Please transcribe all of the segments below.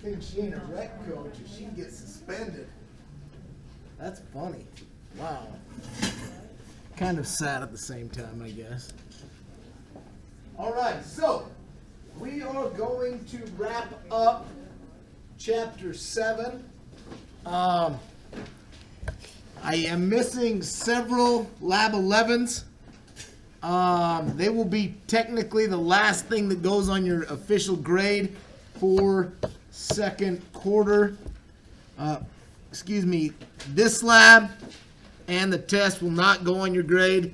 think she ain't a rec coach or she'd get suspended. That's funny. Wow. Kind of sad at the same time, I guess. All right, so we are going to wrap up chapter 7. I am missing several lab 11s. They will be technically the last thing that goes on your official grade for second quarter. This lab and the test will not go on your grade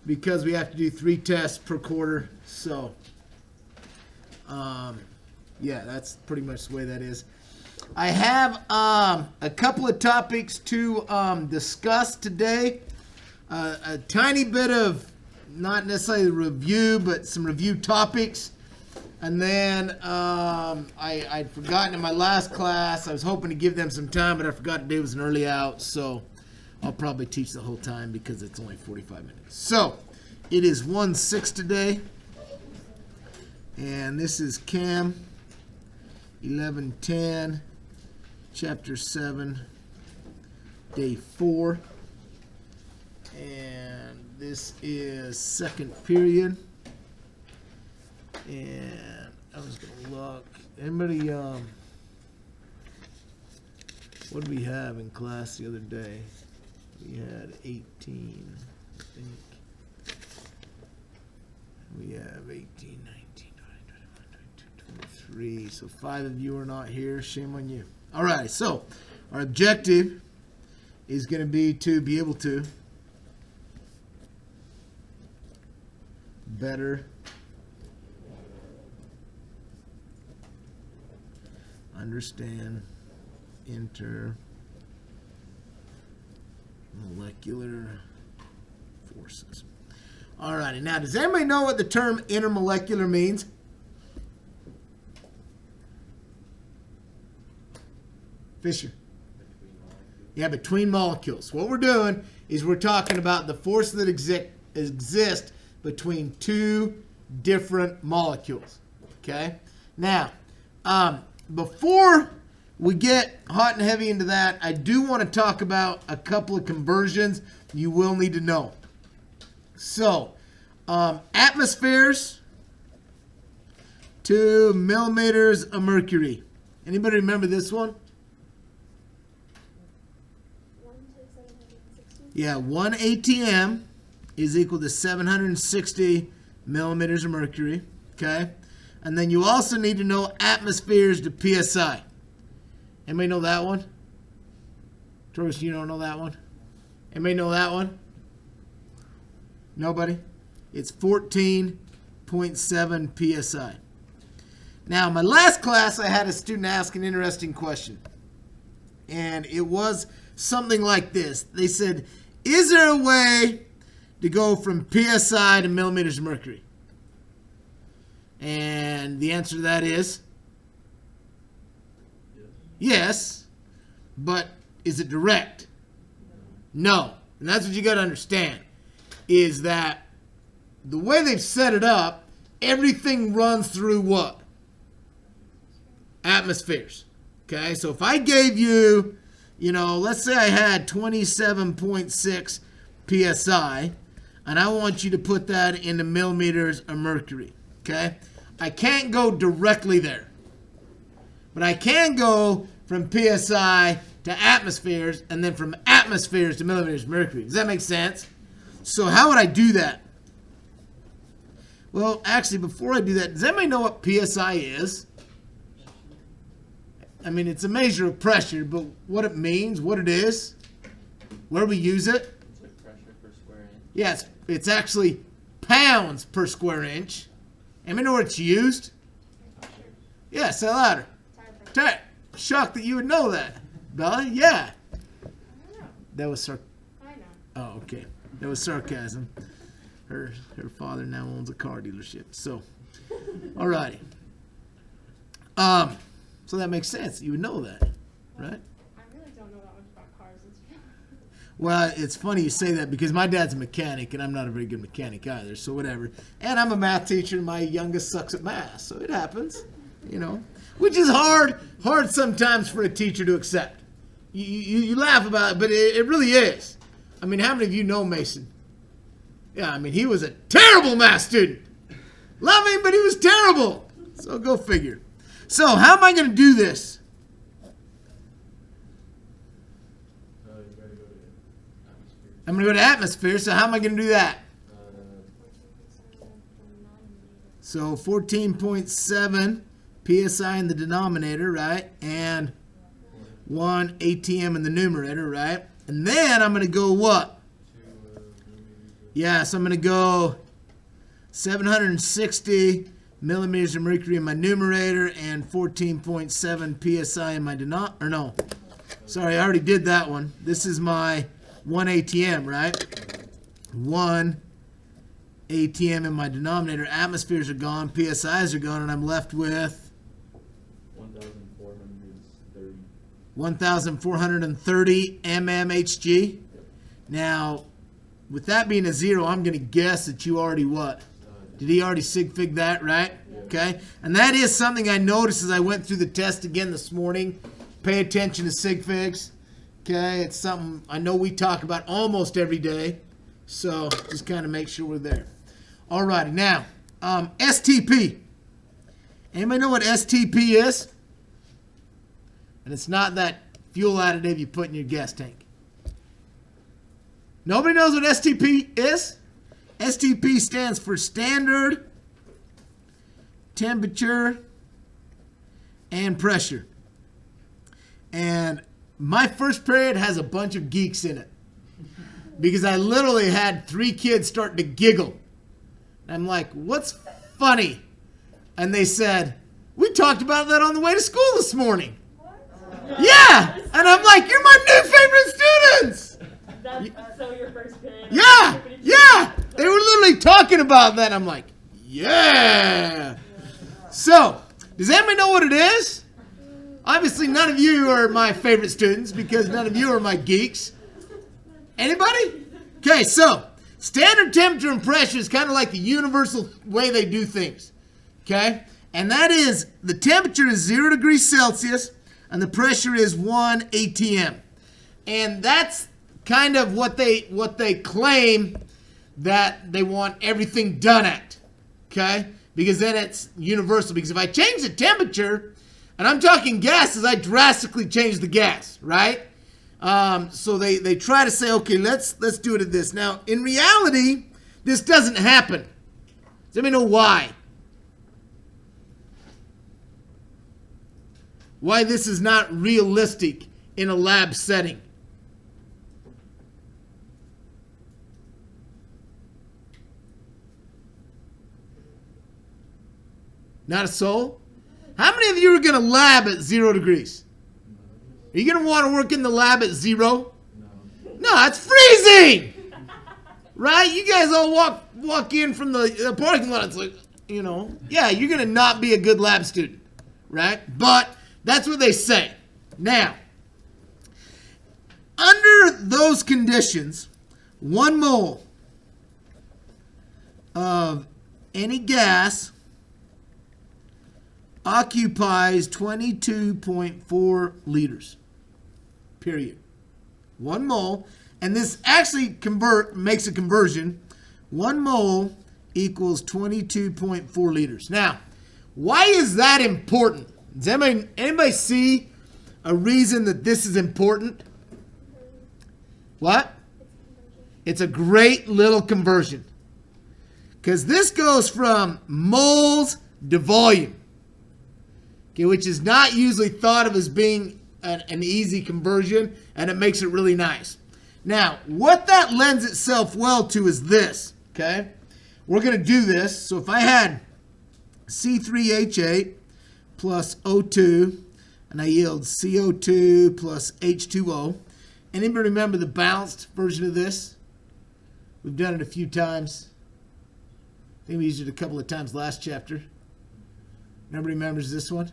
because we have to do 3 tests per quarter. So, yeah, that's pretty much the way that is. I have a couple of topics to discuss today. A tiny bit of, not necessarily review, but some review topics. And then I'd forgotten in my last class, I was hoping to give them some time, but I forgot today was an early out. So I'll probably teach the whole time because it's only 45 minutes. So it is 1-6 today. And this is Chem 11:10, Chapter 7, Day 4. And this is second period. And I was going to look. Anybody, what did we have in class the other day? We had 18, I think. We have 18, 19, 20, 21, 22, 23. So 5 of you are not here. Shame on you. All right, so our objective is going to be able to better understand intermolecular forces. All righty, now does anybody know what the term intermolecular means? Fisher. Yeah, between molecules. What we're doing is we're talking about the force that exist between 2 different molecules. Okay? Now, before we get hot and heavy into that, I do want to talk about a couple of conversions you will need to know. So, atmospheres to millimeters of mercury. Anybody remember this one? 1 to 760? Yeah, 1 ATM is equal to 760 millimeters of mercury. Okay? And then you also need to know atmospheres to PSI. Anybody know that one? Torres, you don't know that one? Anybody know that one? Nobody? It's 14.7 PSI. Now, in my last class, I had a student ask an interesting question. And it was something like this. They said, is there a way to go from PSI to millimeters of mercury? And the answer to that is yes, but is it direct? No. And that's what you got to understand, is that the way they've set it up, everything runs through what? Atmospheres. Okay, so if I gave you, let's say I had 27.6 PSI, and I want you to put that into millimeters of mercury. Okay? I can't go directly there. But I can go from PSI to atmospheres, and then from atmospheres to millimeters of mercury. Does that make sense? So how would I do that? Well, actually, before I do that, does anybody know what PSI is? I mean, it's a measure of pressure, but what it means, what it is, where we use it? It's like pressure per square inch. Yeah, it's actually pounds per square inch. Anybody know where it's used? Yeah, say it louder. Shocked that you would know that. Bella? Yeah. I don't know. That was I know. Oh, okay. That was sarcasm. Her father now owns a car dealership. So, alrighty. So that makes sense. You would know that, right? I really don't know that much about cars. Well, it's funny you say that because my dad's a mechanic and I'm not a very good mechanic either. So whatever. And I'm a math teacher and my youngest sucks at math. So it happens, which is hard hard sometimes for a teacher to accept. You laugh about it, but it really is. I mean, how many of you know Mason? Yeah, I mean, he was a terrible math student. Love him, but he was terrible. So go figure. So how am I going to do this? I'm going to go to atmosphere. So how am I going to do that? So 14.7 psi in the denominator, right? And 1 atm in the numerator, right? And then I'm going to go what? Yeah, so I'm going to go 760 millimeters of mercury in my numerator and 14.7 psi in my denominator. Or no, sorry, I already did that one. This is my 1 atm, right? 1 atm in my denominator. Atmospheres are gone, psi's are gone, and I'm left with 1,430 mmHg. Now, with that being a 0, I'm going to guess that you already what? Did he already sig fig that, right? Okay. And that is something I noticed as I went through the test again this morning. Pay attention to sig figs. Okay. It's something I know we talk about almost every day. So just kind of make sure we're there. All righty. Now, STP. Anybody know what STP is? And it's not that fuel additive you put in your gas tank. Nobody knows what STP is? STP stands for standard temperature and pressure. And my first period has a bunch of geeks in it. Because I literally had 3 kids starting to giggle. I'm like, what's funny? And they said, we talked about that on the way to school this morning. Yeah! And I'm like, you're my new favorite students! That's so your first period. Yeah! Yeah! They were literally talking about that. I'm like, yeah! So, does anybody know what it is? Obviously, none of you are my favorite students because none of you are my geeks. Anybody? Okay, so, standard temperature and pressure is kind of like the universal way they do things. Okay? And that is, the temperature is 0 degrees Celsius and the pressure is 1 atm. And that's kind of what they claim that they want everything done at. Okay? Because then it's universal. Because if I change the temperature, and I'm talking gases, I drastically change the gas, right? So they try to say, okay, let's do it at this. Now, in reality, this doesn't happen. Does anybody know why? Why this is not realistic in a lab setting? Not a soul? How many of you are going to lab at 0 degrees? Are you going to want to work in the lab at 0? No, it's freezing! Right? You guys all walk in from the parking lot. It's like, yeah, you're going to not be a good lab student. Right? But that's what they say. Now, under those conditions, 1 mole of any gas occupies 22.4 liters. Period. 1 mole. And this actually makes a conversion. 1 mole equals 22.4 liters. Now, why is that important? Does anybody see a reason that this is important? What? It's a great little conversion. Because this goes from moles to volume. Okay, which is not usually thought of as being an easy conversion, and it makes it really nice. Now, what that lends itself well to is this, okay? We're going to do this. So if I had C3H8 plus O2, and I yield CO2 plus H2O. Anybody remember the balanced version of this? We've done it a few times. I think we used it a couple of times last chapter. Nobody remembers this one?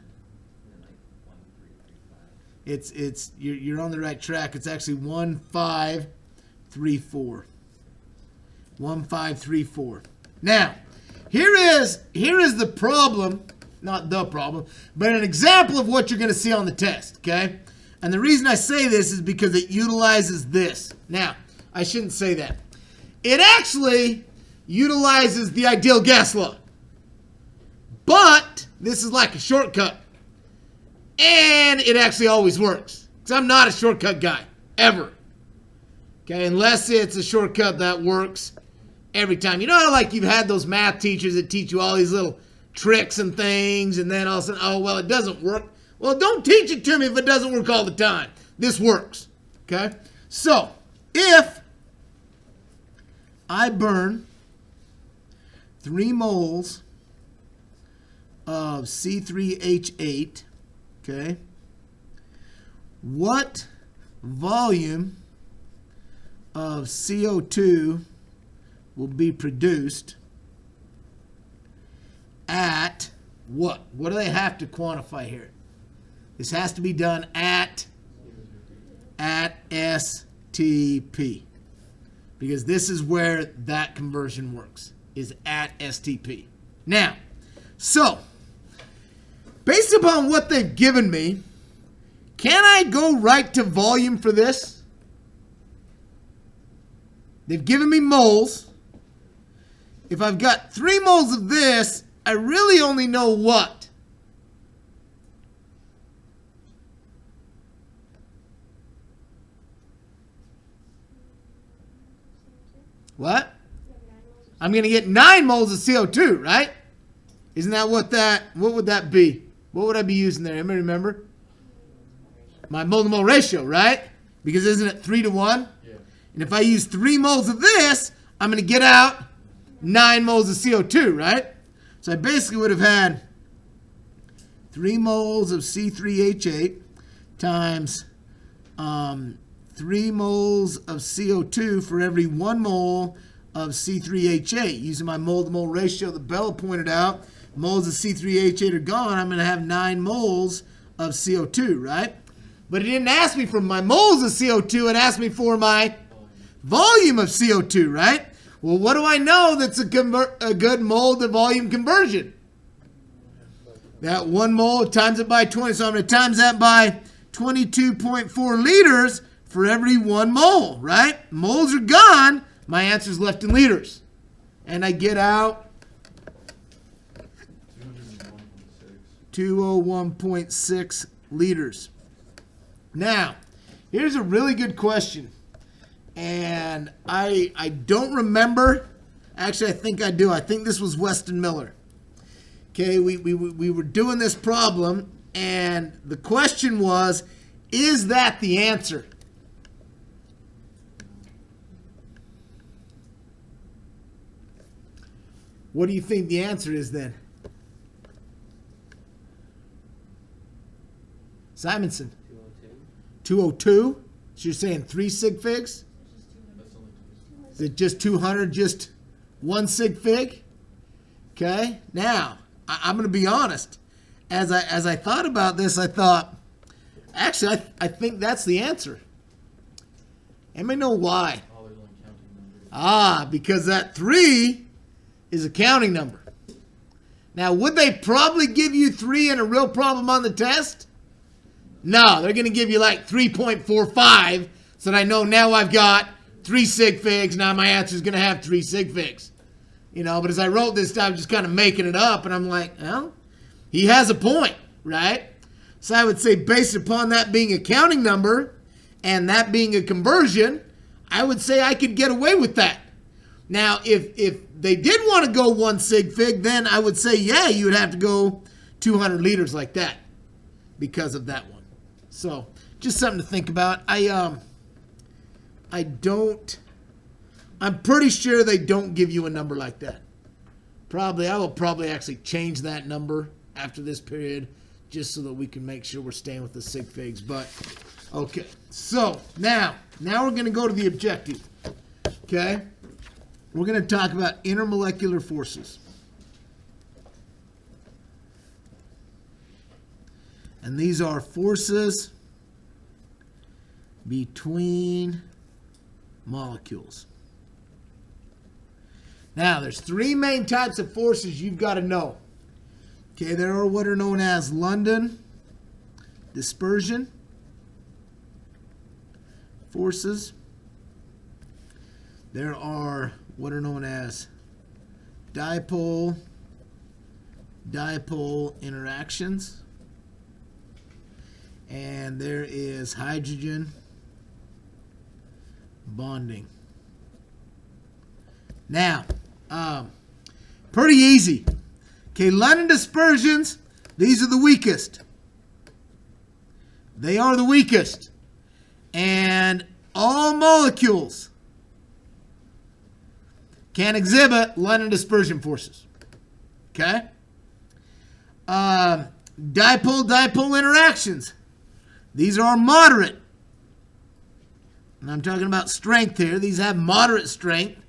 You're on the right track. It's actually 1534. 1534. Now, here is the problem not the problem, but an example of what you're going to see on the test, okay? And the reason I say this is because it utilizes this. Now, I shouldn't say that. It actually utilizes the ideal gas law. But this is like a shortcut. And it actually always works. Because I'm not a shortcut guy, ever. Okay, unless it's a shortcut that works every time. You know how like you've had those math teachers that teach you all these little tricks and things, and then all of a sudden, oh, well, it doesn't work. Well, don't teach it to me if it doesn't work all the time. This works, okay? So, if I burn 3 moles of C3H8, okay, what volume of CO2 will be produced at what? What do they have to quantify here? This has to be done at STP. Because this is where that conversion works, is at STP. Now, so, based upon what they've given me, can I go right to volume for this? They've given me moles. If I've got 3 moles of this, I really only know what? What? I'm going to get 9 moles of CO2, right? Isn't that what would that be? What would I be using there? Anybody remember? My mole-to-mole ratio, right? Because isn't it 3 to 1? Yeah. And if I use 3 moles of this, I'm going to get out 9 moles of CO2, right? So I basically would have had 3 moles of C3H8 times 3 moles of CO2 for every 1 mole of C3H8. Using my mole-to-mole ratio that Bella pointed out, moles of C3H8 are gone. I'm going to have 9 moles of CO2, right? But it didn't ask me for my moles of CO2. It asked me for my volume of CO2, right? Well, what do I know that's a good mole to volume conversion? That 1 mole times it by 20. So I'm going to times that by 22.4 liters for every 1 mole, right? Moles are gone. My answer is left in liters. And I get out 201.6 liters. Now, here's a really good question. And I don't remember. Actually, I think I do. I think this was Weston Miller. Okay, we were doing this problem, and the question was, is that the answer? What do you think the answer is then? Simonson. 202? So you're saying 3 sig figs? Is it just 200, just 1 sig fig? Okay. Now, I'm going to be honest. As I thought about this, I thought, actually, I think that's the answer. Anybody know why? Because that 3 is a counting number. Now, would they probably give you 3 and a real problem on the test? No, they're going to give you like 3.45 so that I know now I've got 3 sig figs. Now my answer is going to have 3 sig figs. You know, but as I wrote this, I was just kind of making it up, and I'm like, well, he has a point, right? So I would say based upon that being a counting number and that being a conversion, I would say I could get away with that. Now, if they did want to go 1 sig fig, then I would say, yeah, you would have to go 200 liters like that because of that one. So, just something to think about. I'm pretty sure they don't give you a number like that. I will probably actually change that number after this period just so that we can make sure we're staying with the sig figs. But, okay. So, now we're going to go to the objective. Okay? We're going to talk about intermolecular forces. And these are forces between molecules. Now, there's 3 main types of forces you've got to know. Okay, there are what are known as London dispersion forces. There are what are known as dipole interactions. And there is hydrogen bonding. Now, pretty easy. Okay, London dispersions, these are the weakest. They are the weakest. And all molecules can exhibit London dispersion forces. Okay? Dipole interactions. These are moderate. And I'm talking about strength here. These have moderate strength.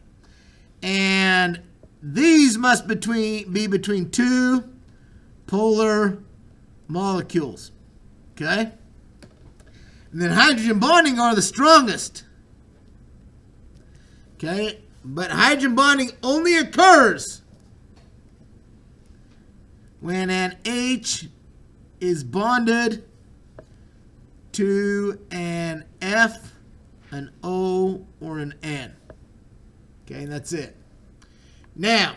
And these must be between two polar molecules. Okay? And then hydrogen bonding are the strongest. Okay? But hydrogen bonding only occurs when an H is bonded to an F, an O, or an N. Okay, and that's it. Now,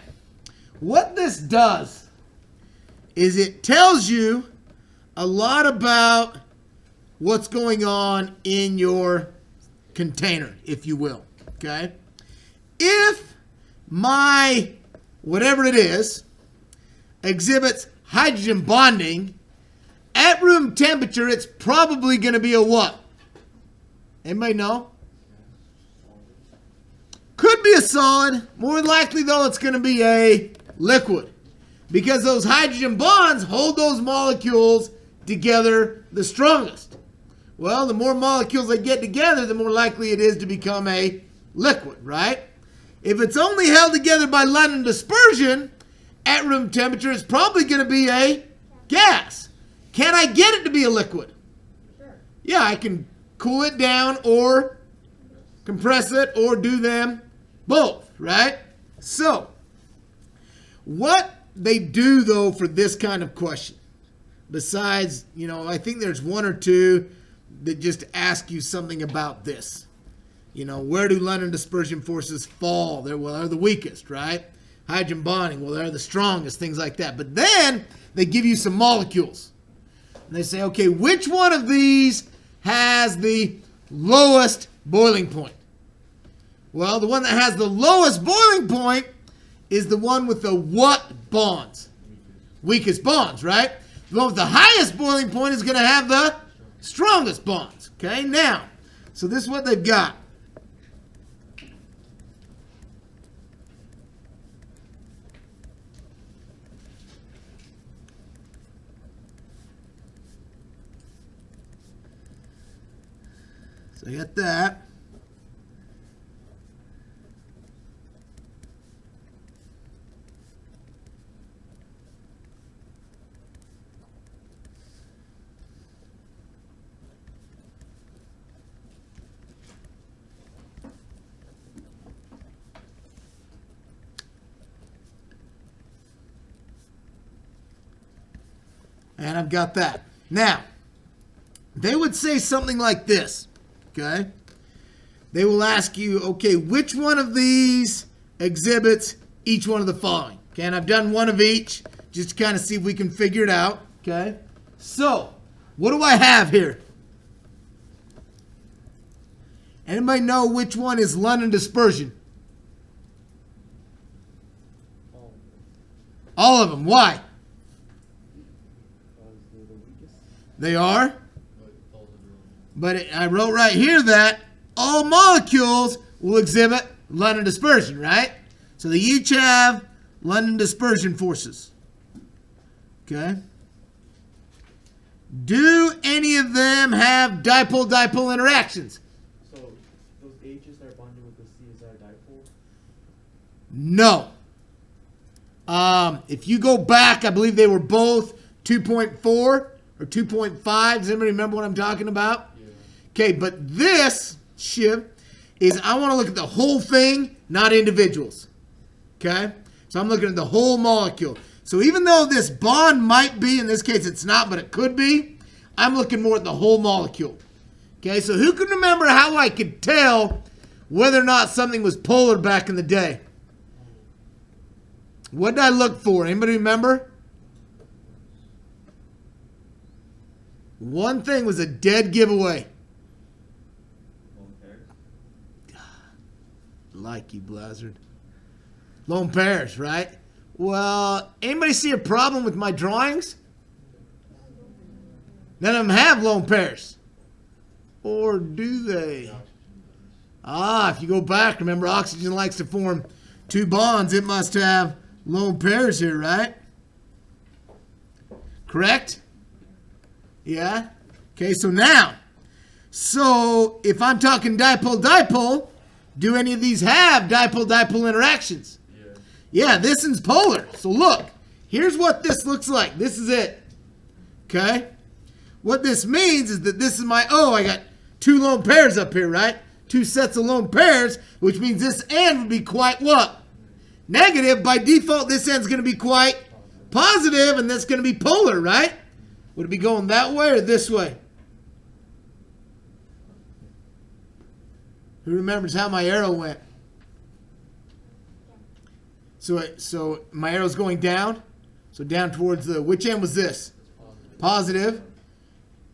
what this does is it tells you a lot about what's going on in your container, if you will. Okay? If my whatever it is exhibits hydrogen bonding, at room temperature, it's probably going to be a what? Anybody know? Could be a solid. More likely, though, it's going to be a liquid. Because those hydrogen bonds hold those molecules together the strongest. Well, the more molecules they get together, the more likely it is to become a liquid, right? If it's only held together by London dispersion, at room temperature, it's probably going to be a gas. Can I get it to be a liquid? Sure. Yeah, I can cool it down or compress it or do them both, right? So, what they do, though, for this kind of question, besides, I think there's one or two that just ask you something about this. Where do London dispersion forces fall? They're the weakest, right? Hydrogen bonding, they're the strongest, things like that. But then they give you some molecules. And they say, okay, which one of these has the lowest boiling point? Well, the one that has the lowest boiling point is the one with the what bonds? Weakest bonds, right? The one with the highest boiling point is going to have the strongest bonds. Okay, now, so this is what they've got. So I got that. And I've got that. Now, they would say something like this, okay? They will ask you, okay, which one of these exhibits each one of the following? Okay, and I've done one of each just to kind of see if we can figure it out, okay? So, what do I have here? Anybody know which one is London dispersion? All of them. Why? They are. But I wrote right here that all molecules will exhibit London dispersion, right? So they each have London dispersion forces. Okay. Do any of them have dipole-dipole interactions? So those H's that are bonded with the C, is that a dipole? No. If you go back, I believe they were both 2.4 or 2.5. Does anybody remember what I'm talking about? Yeah. Okay, but this, Shiv, is I want to look at the whole thing, not individuals. Okay? So I'm looking at the whole molecule. So even though this bond might be, in this case it's not, but it could be, I'm looking more at the whole molecule. Okay, so who can remember how I could tell whether or not something was polar back in the day? What did I look for? Anybody remember? One thing was a dead giveaway. Like you, Blizzard. Lone pairs, right? Well, anybody see a problem with my drawings? None of them have lone pairs. Or do they? If you go back, remember oxygen likes to form two bonds. It must have lone pairs here, right? Correct? Yeah? Okay, so now, if I'm talking dipole-dipole, do any of these have dipole-dipole interactions? Yeah, this one's polar. So look, here's what this looks like. This is it. Okay? What this means is that this is my I got two lone pairs up here, right? Two sets of lone pairs, which means this end would be quite what? Negative. By default, this end's going to be quite positive, and that's going to be polar, right? Would it be going that way or this way? Who remembers how my arrow went? So my arrow's going down. So down towards which end was this? Positive.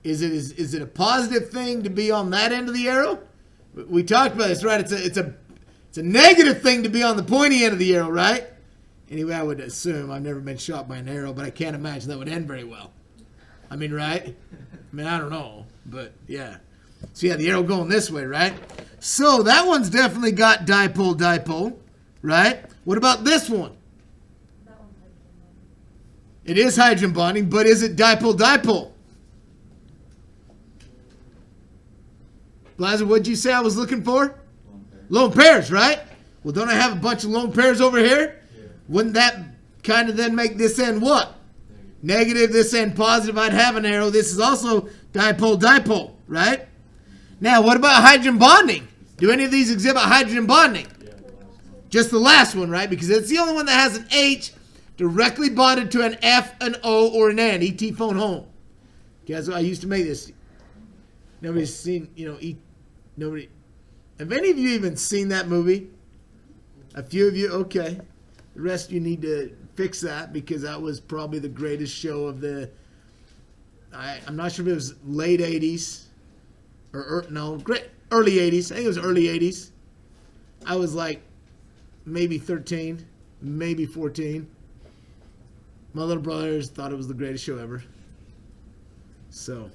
Is it a positive thing to be on that end of the arrow? We talked about this, right? It's a negative thing to be on the pointy end of the arrow, right? Anyway, I would assume. I've never been shot by an arrow, but I can't imagine that would end very well. I mean, right? I mean, I don't know, but yeah. So yeah, the arrow going this way, right? So that one's definitely got dipole-dipole, right? What about this one? It is hydrogen bonding, but is it dipole-dipole? Blazer, what'd you say I was looking for? Lone pairs, right? Well, don't I have a bunch of lone pairs over here? Yeah. Wouldn't that kind of then make this end what? Negative, this end positive. I'd have an arrow. This is also dipole-dipole, right? Now, what about hydrogen bonding? Do any of these exhibit hydrogen bonding? Yeah. Just the last one, right? Because it's the only one that has an H directly bonded to an F, an O, or an N. ET phone home. Guys, I used to make this. Nobody's seen, nobody. Have any of you even seen that movie? A few of you? Okay. The rest of you need to fix that because that was probably the greatest show of I'm not sure if it was late 80s or early 80s. I think it was early 80s. I was like maybe 13, maybe 14. My little brothers thought it was the greatest show ever. So,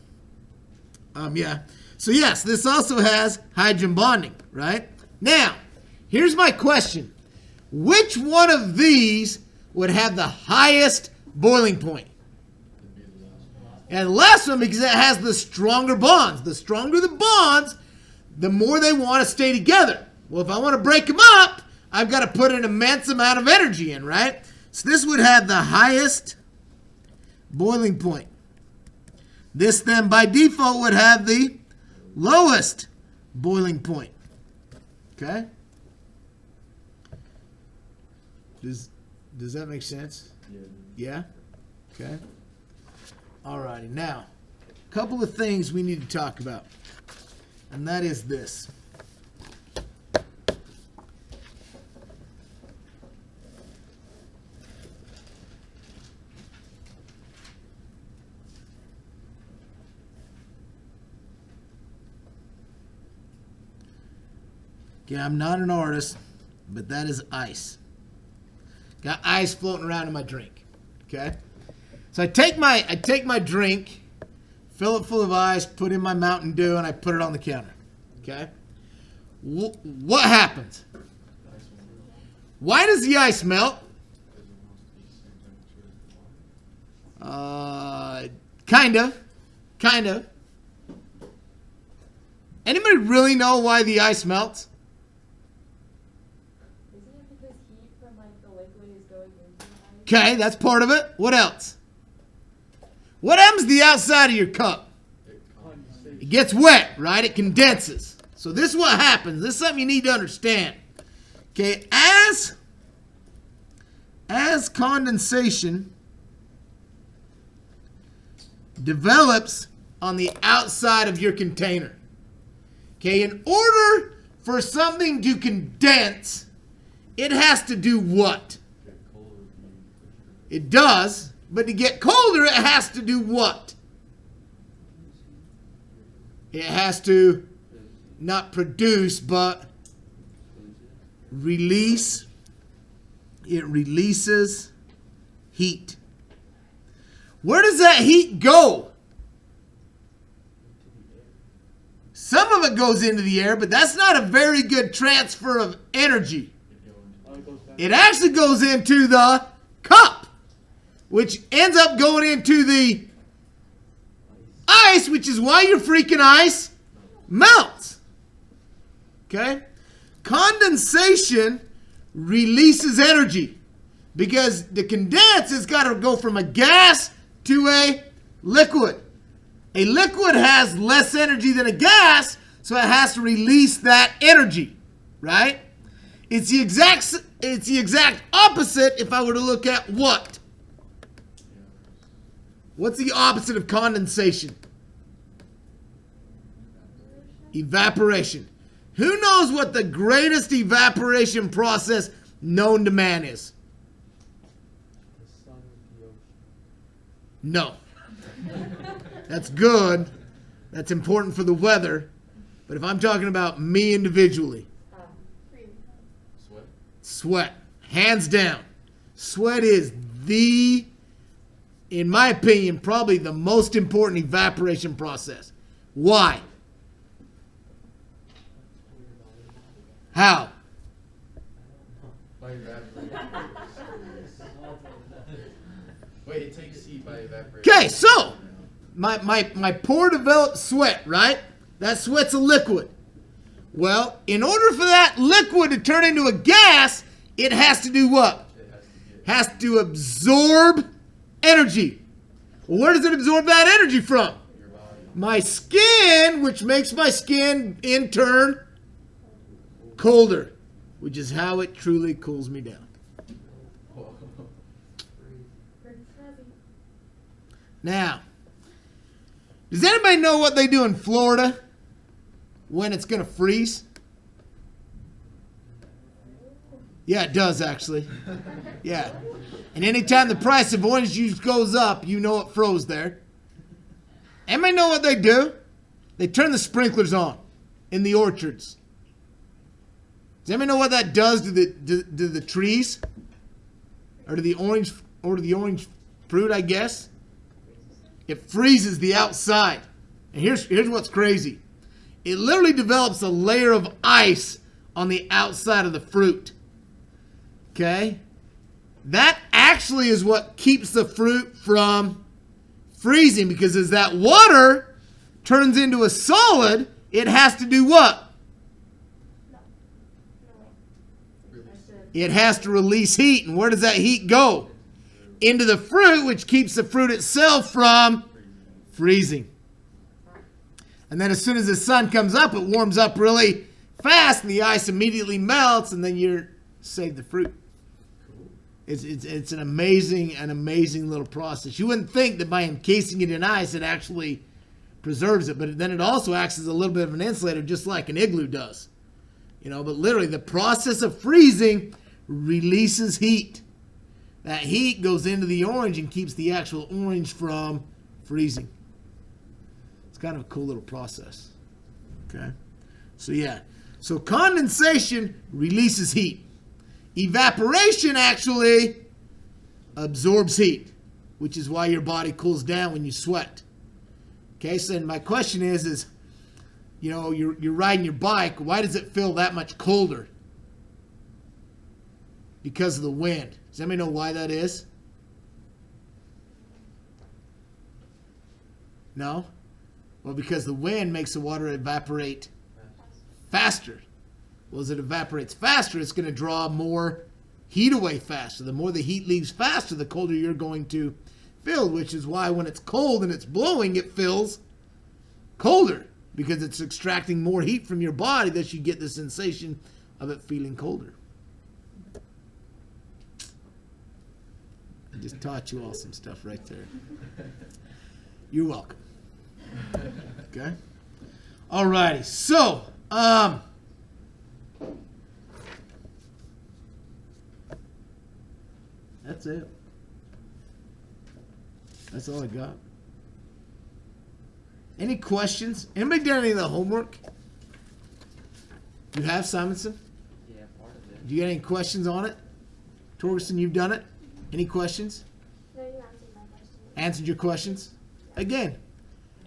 yeah. So yes, this also has hydrogen bonding, right? Now, here's my question. Which one of these would have the highest boiling point? And the last one, because it has the stronger bonds. The stronger the bonds, the more they want to stay together. Well, if I want to break them up, I've got to put an immense amount of energy in, right? So this would have the highest boiling point. This then, by default, would have the lowest boiling point. Okay? Does that make sense? Yeah? Okay. All righty. Now, a couple of things we need to talk about. And that is this. Okay, I'm not an artist, but that is ice. Got ice floating around in my drink. Okay? So I take my drink, fill it full of ice, put in my Mountain Dew, and I put it on the counter. Okay? What happens? Why does the ice melt? Kind of. Anybody really know why the ice melts? Okay, that's part of it. What else? What happens to the outside of your cup? It gets wet, right? It condenses. So this is what happens. This is something you need to understand. Okay, as as condensation develops on the outside of your container. Okay, in order for something to condense, it has to do what? It does, but to get colder, it has to do what? It has to not produce, but release. It releases heat. Where does that heat go? Some of it goes into the air, but that's not a very good transfer of energy. It actually goes into the cup, which ends up going into the ice, which is why your freaking ice melts. Okay? Condensation releases energy because the condense has got to go from a gas to a liquid. A liquid has less energy than a gas, so it has to release that energy, right? It's the exact opposite if I were to look at what? What's the opposite of condensation? Evaporation. Who knows what the greatest evaporation process known to man is? The sun is the ocean. No. That's good. That's important for the weather. But if I'm talking about me individually, sweat. Hands down. Sweat is in my opinion, probably the most important evaporation process. Why? How? By evaporation. Wait, it takes heat by evaporation. Okay, so my pore developed sweat, right? That sweat's a liquid. Well, in order for that liquid to turn into a gas, it has to do what? It has to absorb energy. Well, where does it absorb that energy from? Your body. My skin, which makes my skin in turn colder, which is how it truly cools me down. Now, does anybody know what they do in Florida when it's going to freeze? Yeah, it does actually. Yeah. And anytime the price of orange juice goes up, you know it froze there. Anybody know what they do? They turn the sprinklers on in the orchards. Does anybody know what that does to the trees? Or to the orange fruit, I guess? It freezes the outside. And here's what's crazy. It literally develops a layer of ice on the outside of the fruit. Okay? That actually is what keeps the fruit from freezing, because as that water turns into a solid, it has to do what? It has to release heat. And where does that heat go? Into the fruit, which keeps the fruit itself from freezing. And then as soon as the sun comes up, it warms up really fast, and the ice immediately melts, and then you're saved the fruit. It's an amazing little process. You wouldn't think that by encasing it in ice, it actually preserves it, but then it also acts as a little bit of an insulator, just like an igloo does. You know, but literally the process of freezing releases heat. That heat goes into the orange and keeps the actual orange from freezing. It's kind of a cool little process. Okay? So yeah. So condensation releases heat. Evaporation actually absorbs heat, which is why your body cools down when you sweat. Okay, so then my question is you know, you're riding your bike, why does it feel that much colder? Because of the wind. Does anybody know why that is? No? Well, because the wind makes the water evaporate faster. Well, as it evaporates faster, it's going to draw more heat away faster. The more the heat leaves faster, the colder you're going to feel, which is why when it's cold and it's blowing, it feels colder, because it's extracting more heat from your body, that you get the sensation of it feeling colder. just taught you all some stuff right there. You're welcome. Okay. All righty. So, that's it. That's all I got. Any questions? Anybody done any of the homework? You have, Simonson? Yeah, part of it. Do you got any questions on it? Torgerson, you've done it? Any questions? No, you answered my question. Answered your questions? Again,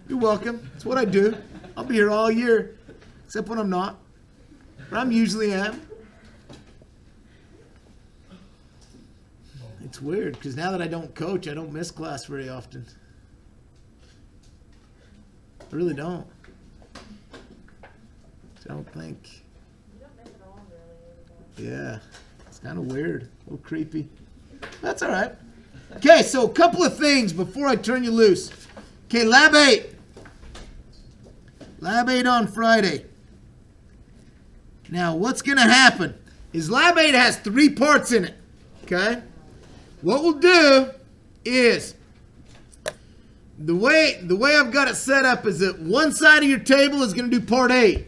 you're welcome. That's what I do. I'll be here all year, except when I'm not. But I'm usually am. It's weird, because now that I don't coach, I don't miss class very often. I really don't. I don't think. You don't miss it all, really. Yeah, it's kind of weird, a little creepy. That's all right. Okay, so a couple of things before I turn you loose. Okay, Lab 8. Lab 8 on Friday. Now, what's going to happen is Lab 8 has 3 parts in it. Okay? What we'll do is, the way I've got it set up is that one side of your table is going to do Part A.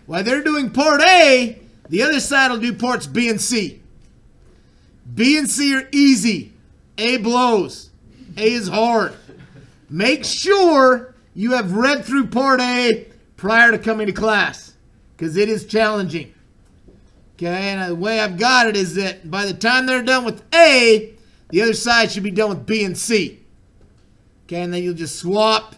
While they're doing Part A, the other side will do Parts B and C. B and C are easy. A blows. A is hard. Make sure you have read through Part A prior to coming to class, because it is challenging. Okay, and the way I've got it is that by the time they're done with A, the other side should be done with B and C. Okay, and then you'll just swap,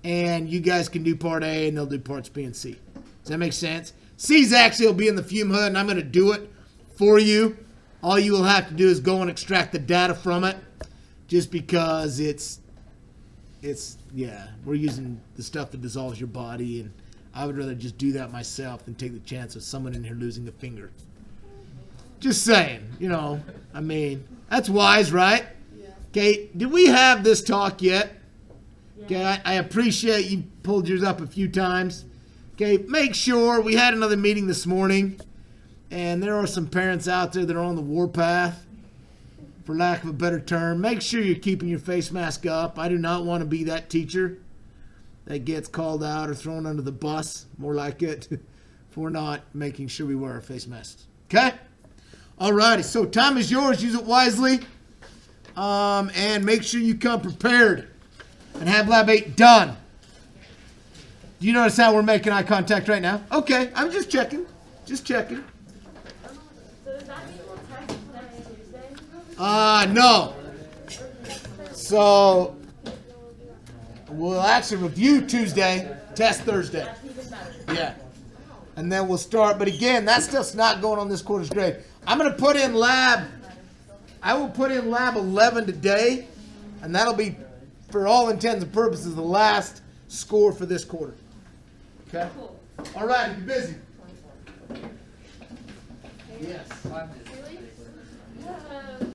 and you guys can do Part A, and they'll do Parts B and C. Does that make sense? C's actually will be in the fume hood, and I'm going to do it for you. All you will have to do is go and extract the data from it, just because yeah, we're using the stuff that dissolves your body, and I would rather just do that myself than take the chance of someone in here losing a finger. Just saying, I mean, that's wise, right? Yeah. Okay, did we have this talk yet? Yeah. Okay, I appreciate you pulled yours up a few times. Okay, make sure, we had another meeting this morning, and there are some parents out there that are on the warpath, for lack of a better term. Make sure you're keeping your face mask up. I do not want to be that teacher that gets called out or thrown under the bus, more like it, for not making sure we wear our face masks. Okay? Alrighty, so time is yours. Use it wisely. And make sure you come prepared and have Lab 8 done. Do you notice how we're making eye contact right now? Okay, I'm just checking. Just checking. So does that mean we'll test next Tuesday? No. So, we'll actually review Tuesday, test Thursday. That's even better. Yeah. And then we'll start. But again, that stuff's not going on this quarter's grade. I will put in lab 11 today, and that'll be, for all intents and purposes, the last score for this quarter. Okay? Cool. All right, you're busy. Yes. Really?